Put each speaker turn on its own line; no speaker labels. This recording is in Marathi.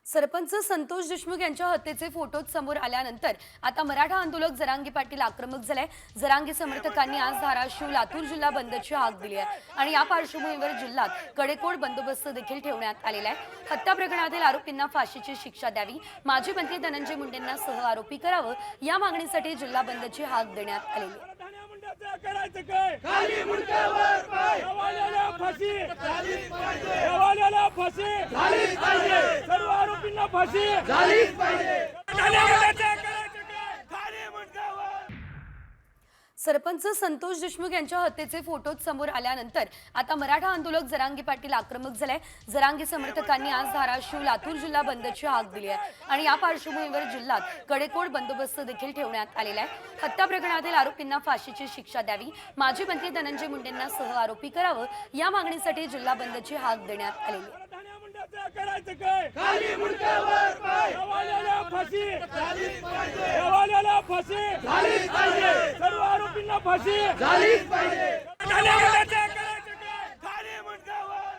सरपंच संतोष देशमुख यांच्या हत्येचे फोटो समोर आल्यानंतर आता मराठा आंदोलक जरांगे पाटील आक्रमक झाले। जरांगे समर्थकांनी आज धाराशिव लातूर जिल्हा बंदची हाक दिली आहे आणि या पार्श्वभूमीवर जिल्ह्यात कडेकोट बंदोबस्त देखील ठेवण्यात आलेला आहे। हत्या प्रकरणातील आरोपींना फाशीची शिक्षा द्यावी, माजी मंत्री धनंजय मुंडेंना सह आरोपी करावं, या मागणीसाठी जिल्हा बंदची हाक देण्यात आलेली आहे।
करायचं काय खाली मुंडक्यावर पाय हवाल्याला फाशी झालीच पाहिजे, हवाल्याला फाशी झालीच पाहिजे, सर्व आरोपींना फाशी झालीच पाहिजे।
सरपंच संतोष देशमुख यांच्या हत्येचे फोटो समोर आल्यानंतर आता मराठा आंदोलक जरांगे पाटील आक्रमक झाले। जरांगे समर्थकांनी आज धाराशिव लातूर जिल्हा बंदची हाक दिली आहे आणि या पार्श्वभूमीवर जिल्ह्यात कडेकोट बंदोबस्त देखील ठेवण्यात आलेला आहे। हत्या प्रकरणातील आरोपींना फाशीची शिक्षा द्यावी, माजी मंत्री धनंजय मुंडेंना सह आरोपी करावं, या मागणीसाठी जिल्हा बंदची हाक देण्यात आलेली आहे।
करायचं काय खाली मुंडक्यावर पाय हवाल्याला फाशी झालीच पाहिजे, हवाल्याला फाशी झालीच पाहिजे, सर्व आरोपींना फाशी झालीच पाहिजे।